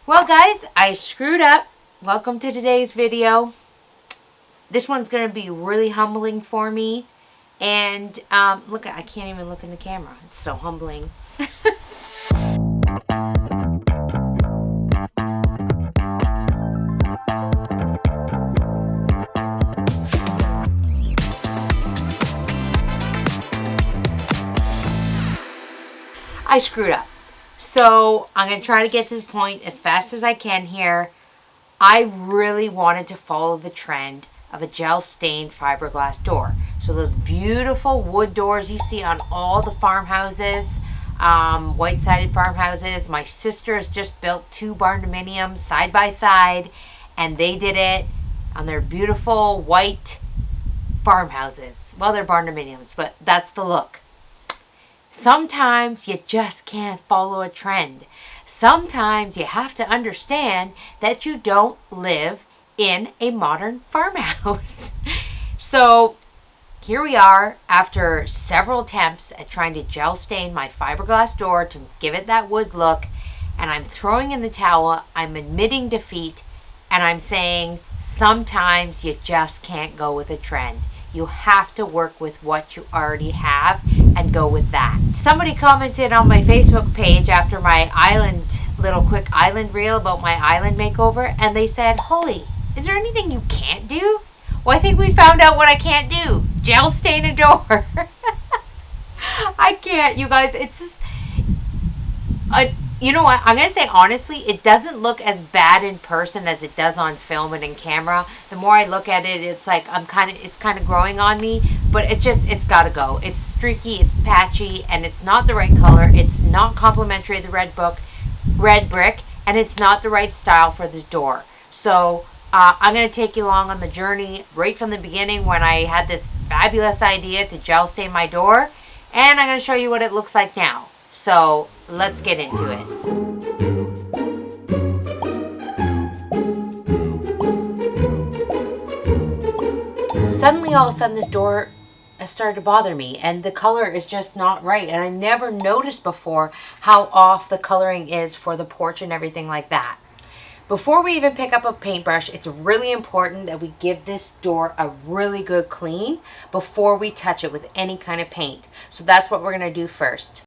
Well guys, I screwed up. Welcome to today's video. This one's going to be really humbling for me. And look, I can't even look in the camera. It's so humbling. I screwed up. So I'm going to try to get to the point as fast as I can here. I really wanted to follow the trend of a gel stained fiberglass door. So those beautiful wood doors you see on all the farmhouses, white-sided farmhouses. My sister has just built 2 barndominiums side by side, and they did it on their beautiful white farmhouses. Well, they're barndominiums, but that's the look. Sometimes you just can't follow a trend. Sometimes you have to understand that you don't live in a modern farmhouse. So here we are after several attempts at trying to gel stain my fiberglass door to give it that wood look, and I'm throwing in the towel. I'm admitting defeat, and I'm saying sometimes you just can't go with a trend. You have to work with what you already have and go with that. Somebody commented on my Facebook page after my little quick island reel about my island makeover, and they said, "Holly, is there anything you can't do?" Well, I think we found out what I can't do. Gel stain a door. I can't, you guys. It's just, you know what? I'm going to say honestly, it doesn't look as bad in person as it does on film and in camera. The more I look at it, it's like it's kind of growing on me, but it's got to go. It's streaky, it's patchy, and it's not the right color. It's not complimentary to the red brick, and it's not the right style for this door. So I'm going to take you along on the journey right from the beginning when I had this fabulous idea to gel stain my door, and I'm going to show you what it looks like now. So let's get into it. Suddenly, all of a sudden, this door has started to bother me, and the color is just not right. And I never noticed before how off the coloring is for the porch and everything like that. Before we even pick up a paintbrush, it's really important that we give this door a really good clean before we touch it with any kind of paint. So that's what we're going to do first.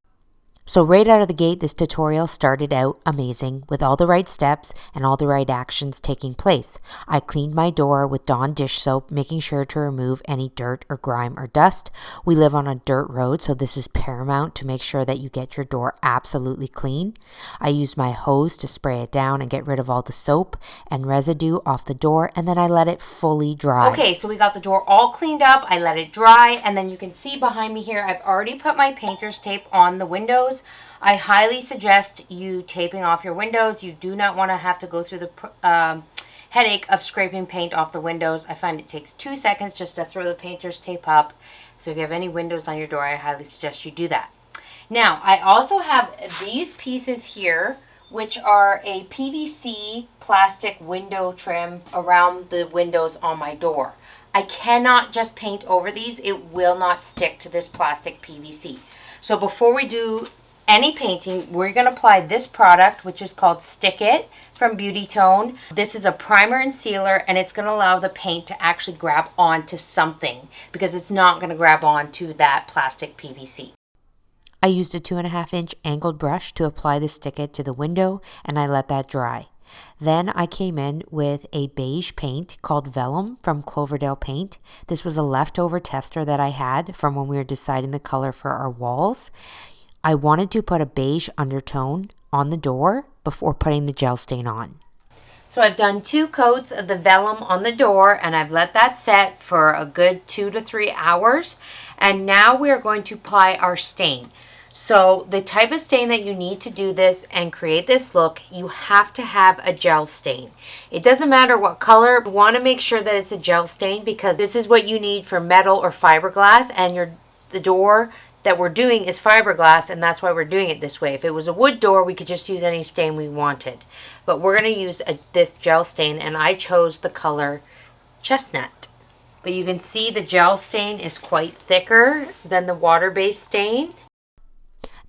So right out of the gate, this tutorial started out amazing with all the right steps and all the right actions taking place. I cleaned my door with Dawn dish soap, making sure to remove any dirt or grime or dust. We live on a dirt road, so this is paramount to make sure that you get your door absolutely clean. I used my hose to spray it down and get rid of all the soap and residue off the door, and then I let it fully dry. Okay, so we got the door all cleaned up. I let it dry, and then you can see behind me here, I've already put my painter's tape on the windows. I highly suggest you taping off your windows. You do not want to have to go through the headache of scraping paint off the windows. I find it takes 2 seconds just to throw the painter's tape up. So if you have any windows on your door, I highly suggest you do that. Now, I also have these pieces here, which are a PVC plastic window trim around the windows on my door. I cannot just paint over these. It will not stick to this plastic PVC. So before we do any painting, we're going to apply this product, which is called Stick It from Beauty Tone. This is a primer and sealer, and it's going to allow the paint to actually grab onto something because it's not going to grab onto that plastic PVC. I used a 2.5-inch angled brush to apply the Stick It to the window, and I let that dry. Then I came in with a beige paint called Vellum from Cloverdale Paint. This was a leftover tester that I had from when we were deciding the color for our walls. I wanted to put a beige undertone on the door before putting the gel stain on. So I've done 2 coats of the vellum on the door, and I've let that set for a good 2 to 3 hours. And now we're going to apply our stain. So the type of stain that you need to do this and create this look, you have to have a gel stain. It doesn't matter what color. You want to make sure that it's a gel stain because this is what you need for metal or fiberglass, and the door that we're doing is fiberglass, and that's why we're doing it this way. If it was a wood door, we could just use any stain we wanted. But we're going to use this gel stain, and I chose the color chestnut. But you can see the gel stain is quite thicker than the water-based stain.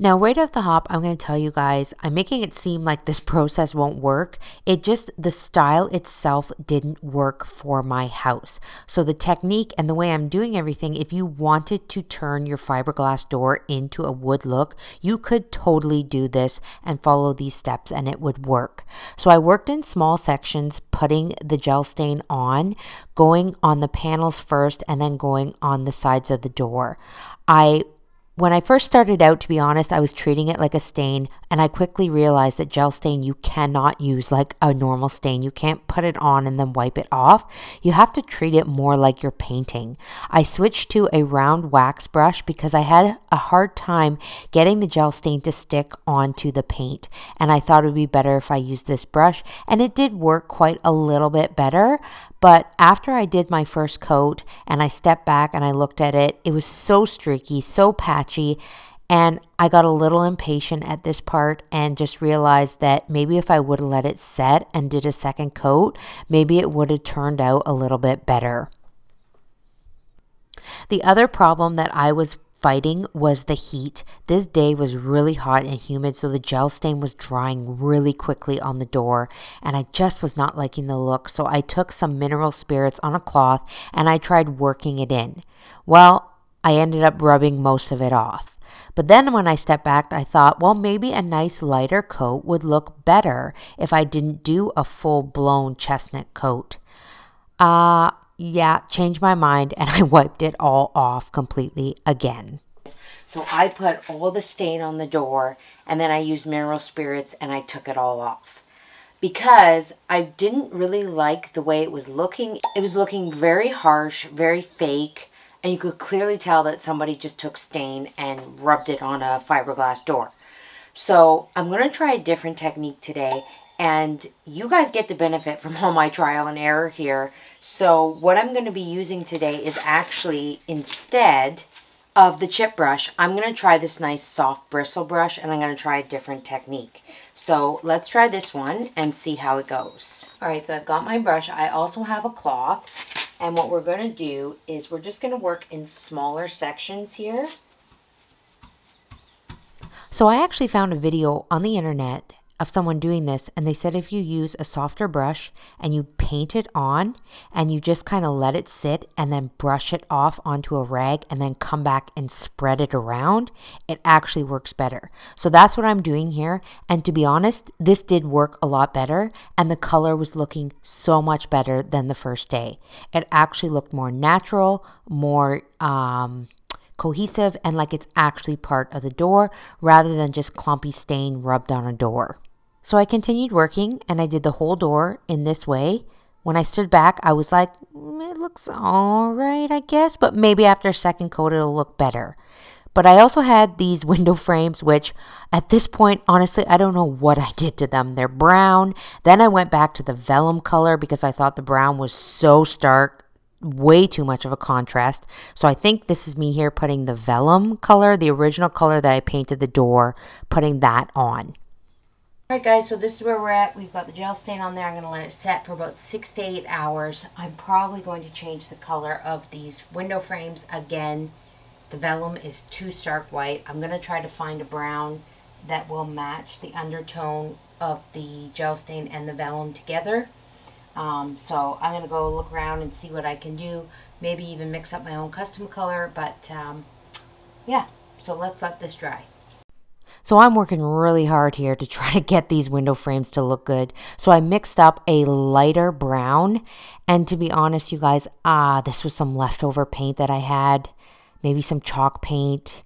Now, right off the hop, I'm going to tell you guys, I'm making it seem like this process won't work. It just, the style itself didn't work for my house. So the technique and the way I'm doing everything, if you wanted to turn your fiberglass door into a wood look, you could totally do this and follow these steps and it would work. So I worked in small sections, putting the gel stain on, going on the panels first, and then going on the sides of the door. When I first started out, to be honest, I was treating it like a stain, and I quickly realized that gel stain you cannot use like a normal stain. You can't put it on and then wipe it off. You have to treat it more like you're painting. I switched to a round wax brush because I had a hard time getting the gel stain to stick onto the paint, and I thought it would be better if I used this brush, and it did work quite a little bit better. But after I did my first coat and I stepped back and I looked at it, it was so streaky, so patchy, and I got a little impatient at this part and just realized that maybe if I would have let it set and did a second coat, maybe it would have turned out a little bit better. The other problem that I was fighting was the heat. This day was really hot and humid, so the gel stain was drying really quickly on the door, and I just was not liking the look. So I took some mineral spirits on a cloth and I tried working it in. Well, I ended up rubbing most of it off. But then when I stepped back, I thought, well, maybe a nice lighter coat would look better if I didn't do a full-blown chestnut coat. Yeah, changed my mind and I wiped it all off completely again. So I put all the stain on the door and then I used mineral spirits and I took it all off. Because I didn't really like the way it was looking. It was looking very harsh, very fake, and you could clearly tell that somebody just took stain and rubbed it on a fiberglass door. So I'm going to try a different technique today, and you guys get to benefit from all my trial and error here. So what I'm going to be using today is actually, instead of the chip brush, I'm going to try this nice soft bristle brush, and I'm going to try a different technique. So let's try this one and see how it goes. All right, so I've got my brush. I also have a cloth, and what we're going to do is we're just going to work in smaller sections here. So I actually found a video on the internet of someone doing this, and they said if you use a softer brush and you paint it on and you just kind of let it sit and then brush it off onto a rag and then come back and spread it around, it actually works better. So that's what I'm doing here, and to be honest, this did work a lot better, and the color was looking so much better than the first day. It actually looked more natural, more cohesive, and like it's actually part of the door rather than just clumpy stain rubbed on a door. So I continued working and I did the whole door in this way. When I stood back, I was like, it looks all right, I guess, but maybe after a second coat, it'll look better. But I also had these window frames, which at this point, honestly, I don't know what I did to them. They're brown. Then I went back to the vellum color because I thought the brown was so stark, way too much of a contrast. So I think this is me here putting the vellum color, the original color that I painted the door, putting that on. Alright guys, so this is where we're at. We've got the gel stain on there. I'm going to let it set for about 6 to 8 hours. I'm probably going to change the color of these window frames again. The vellum is too stark white. I'm going to try to find a brown that will match the undertone of the gel stain and the vellum together. So I'm going to go look around and see what I can do. Maybe even mix up my own custom color. But yeah, so let's let this dry. So I'm working really hard here to try to get these window frames to look good. So I mixed up a lighter brown. And to be honest, you guys, this was some leftover paint that I had. Maybe some chalk paint.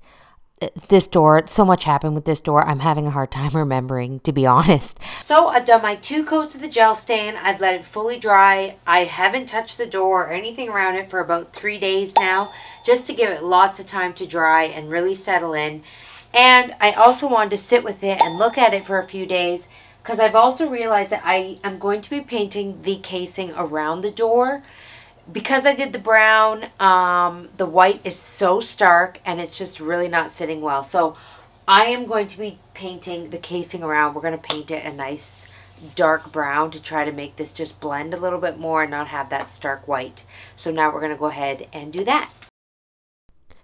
This door, so much happened with this door. I'm having a hard time remembering, to be honest. So I've done my 2 coats of the gel stain. I've let it fully dry. I haven't touched the door or anything around it for about 3 days now, just to give it lots of time to dry and really settle in. And I also wanted to sit with it and look at it for a few days, because I've also realized that I am going to be painting the casing around the door. Because I did the brown, the white is so stark and it's just really not sitting well. So I am going to be painting the casing around. We're going to paint it a nice dark brown to try to make this just blend a little bit more and not have that stark white. So now we're going to go ahead and do that.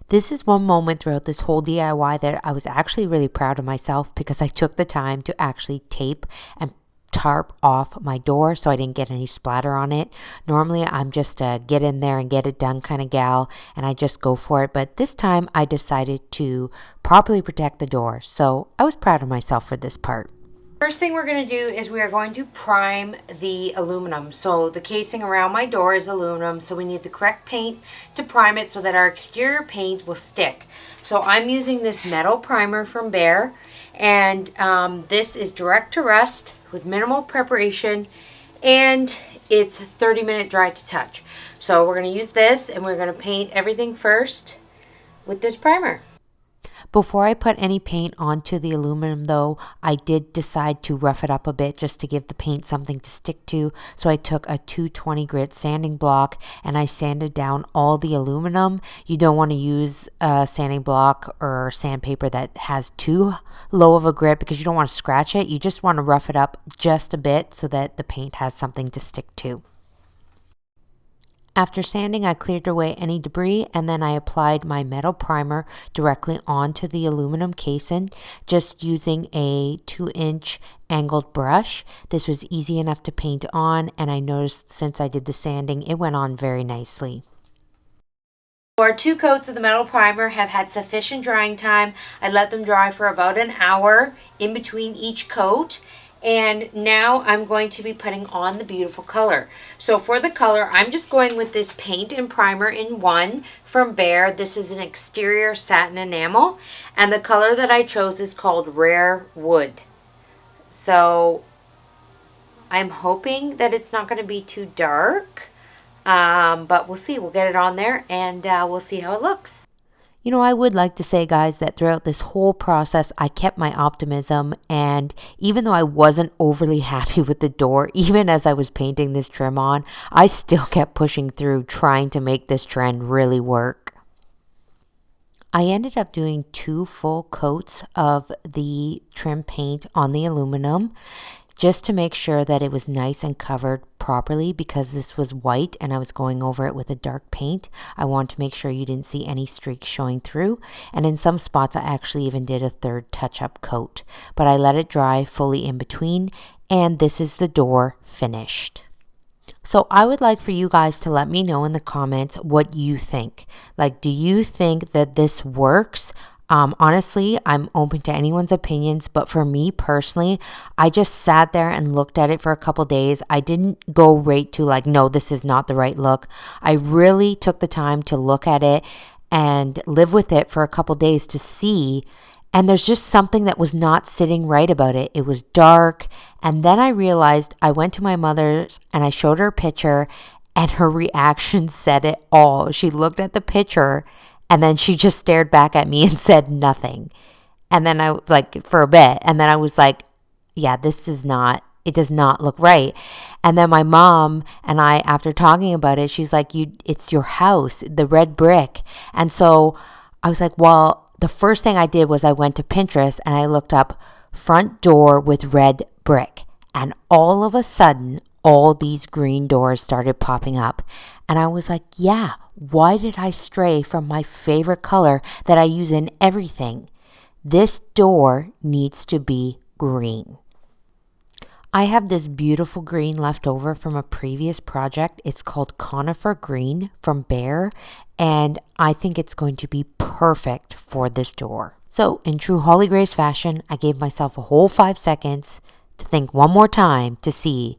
This is one moment throughout this whole DIY that I was actually really proud of myself because I took the time to actually tape and tarp off my door so I didn't get any splatter on it. Normally I'm just a get in there and get it done kind of gal, and I just go for it, but this time I decided to properly protect the door, so I was proud of myself for this part. First thing we're going to do is we are going to prime the aluminum. So the casing around my door is aluminum, so we need the correct paint to prime it so that our exterior paint will stick. So I'm using this metal primer from Behr, and this is direct to rust with minimal preparation, and it's 30-minute dry to touch. So we're going to use this, and we're going to paint everything first with this primer. Before I put any paint onto the aluminum though, I did decide to rough it up a bit just to give the paint something to stick to. So I took a 220 grit sanding block and I sanded down all the aluminum. You don't want to use a sanding block or sandpaper that has too low of a grit because you don't want to scratch it. You just want to rough it up just a bit so that the paint has something to stick to. After sanding, I cleared away any debris and then I applied my metal primer directly onto the aluminum casing, just using a 2-inch angled brush. This was easy enough to paint on, and I noticed since I did the sanding, it went on very nicely. Our 2 coats of the metal primer have had sufficient drying time. I let them dry for about an hour in between each coat. And now I'm going to be putting on the beautiful color. So for the color, I'm just going with this paint and primer in one from Behr. This is an exterior satin enamel. And the color that I chose is called Rare Wood. So I'm hoping that it's not going to be too dark. But we'll see. We'll get it on there and we'll see how it looks. You know, I would like to say, guys, that throughout this whole process, I kept my optimism, and even though I wasn't overly happy with the door, even as I was painting this trim on, I still kept pushing through, trying to make this trend really work. I ended up doing 2 full coats of the trim paint on the aluminum, just to make sure that it was nice and covered properly, because this was white and I was going over it with a dark paint. I wanted to make sure you didn't see any streaks showing through, and in some spots I actually even did a 3rd touch-up coat, but I let it dry fully in between, and this is the door finished. So I would like for you guys to let me know in the comments what you think. Like, do you think that this works? Honestly, I'm open to anyone's opinions, but for me personally, I just sat there and looked at it for a couple days. I didn't go right to like, no, this is not the right look. I really took the time to look at it and live with it for a couple days to see. And there's just something that was not sitting right about it. It was dark. And then I realized, I went to my mother's and I showed her a picture, and her reaction said it all. She looked at the picture and then she just stared back at me and said nothing. And then I, like, for a bit, and then I was like, yeah, it does not look right. And then my mom and I, after talking about it, she's like, it's your house, the red brick. And so I was like, well, the first thing I did was I went to Pinterest and I looked up front door with red brick. And all of a sudden, all these green doors started popping up. And I was like, yeah, why did I stray from my favorite color that I use in everything? This door needs to be green. I have this beautiful green left over from a previous project. It's called Conifer Green from Behr, and I think it's going to be perfect for this door. So in true Holly Grace fashion, I gave myself a whole 5 seconds to think one more time to see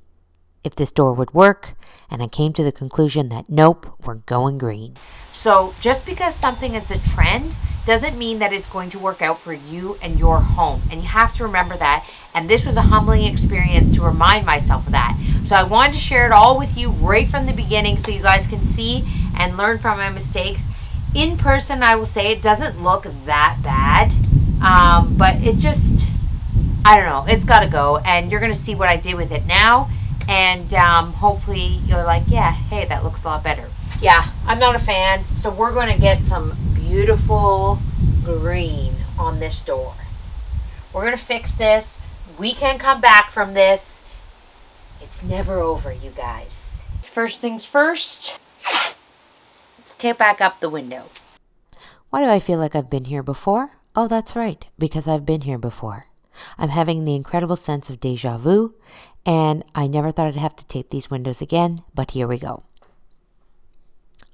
if this door would work, and I came to the conclusion that nope, we're going green. So just because something is a trend doesn't mean that it's going to work out for you and your home, and you have to remember that. And this was a humbling experience to remind myself of that. So I wanted to share it all with you right from the beginning so you guys can see and learn from my mistakes. In person, I will say it doesn't look that bad, but it just, I don't know, it's got to go, and you're going to see what I did with it now. And hopefully you're like, yeah, hey, that looks a lot better. Yeah, I'm not a fan. So we're going to get some beautiful green on this door. We're going to fix this. We can come back from this. It's never over, you guys. First things first, let's tape back up the window. Why do I feel like I've been here before? Oh, that's right, because I've been here before. I'm having the incredible sense of deja vu, and I never thought I'd have to tape these windows again, but here we go.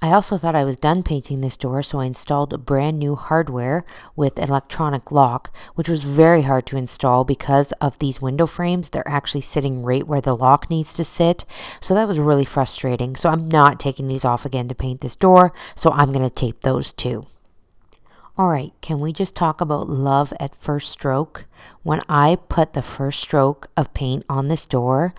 I also thought I was done painting this door, so I installed a brand new hardware with electronic lock, which was very hard to install because of these window frames. They're actually sitting right where the lock needs to sit, so that was really frustrating. So I'm not taking these off again to paint this door, so I'm going to tape those too. All right, can we just talk about love at first stroke? When I put the first stroke of paint on this door,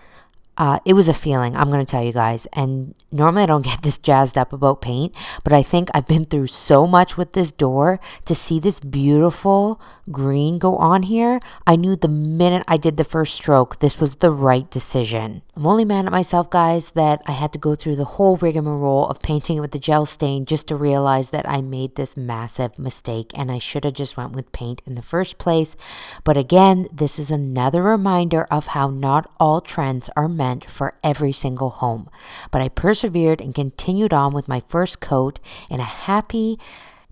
it was a feeling, I'm going to tell you guys. And normally I don't get this jazzed up about paint, but I think I've been through so much with this door to see this beautiful green go on here. I knew the minute I did the first stroke, this was the right decision. I'm only mad at myself, guys, that I had to go through the whole rigmarole of painting it with the gel stain just to realize that I made this massive mistake and I should have just went with paint in the first place. But again, this is another reminder of how not all trends are meant for every single home. But I persevered and continued on with my first coat in a happy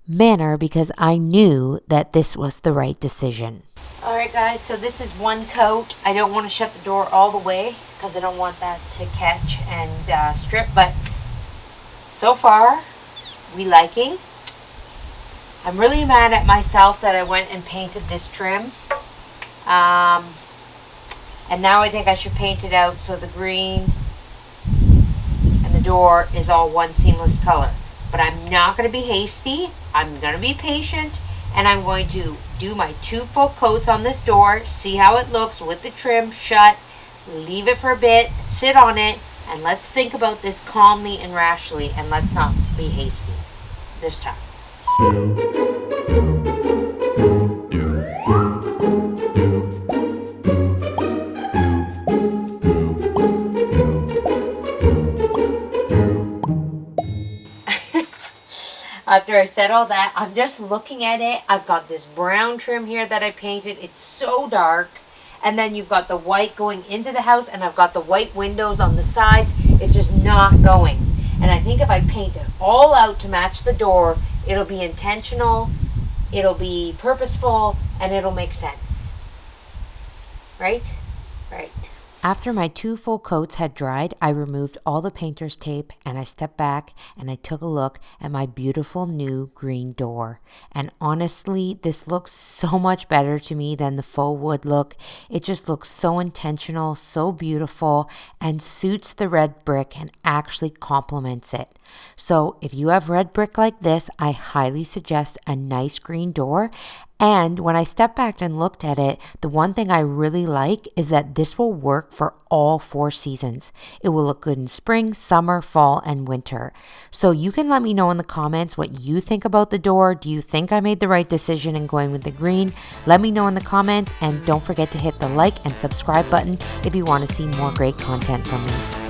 manner because I knew that this was the right decision. Alright guys, so this is one coat. I don't want to shut the door all the way because I don't want that to catch and strip, but so far we liking. I'm really mad at myself that I went and painted this trim. And now I think I should paint it out so the green and the door is all one seamless color. But I'm not going to be hasty. I'm going to be patient. And I'm going to do my 2 full coats on this door. See how it looks with the trim shut. Leave it for a bit. Sit on it. And let's think about this calmly and rationally. And let's not be hasty this time. After I said all that, I'm just looking at it. I've got this brown trim here that I painted. It's so dark. And then you've got the white going into the house, and I've got the white windows on the sides. It's just not going. And I think if I paint it all out to match the door, it'll be intentional, it'll be purposeful, and it'll make sense. Right? Right. After my 2 full coats had dried, I removed all the painter's tape and I stepped back and I took a look at my beautiful new green door. And honestly, this looks so much better to me than the faux wood look. It just looks so intentional, so beautiful, and suits the red brick and actually complements it. So if you have red brick like this, I highly suggest a nice green door. And when I stepped back and looked at it, the one thing I really like is that this will work for all 4 seasons. It will look good in spring, summer, fall, and winter. So you can let me know in the comments what you think about the door. Do you think I made the right decision in going with the green? Let me know in the comments, and don't forget to hit the like and subscribe button if you want to see more great content from me.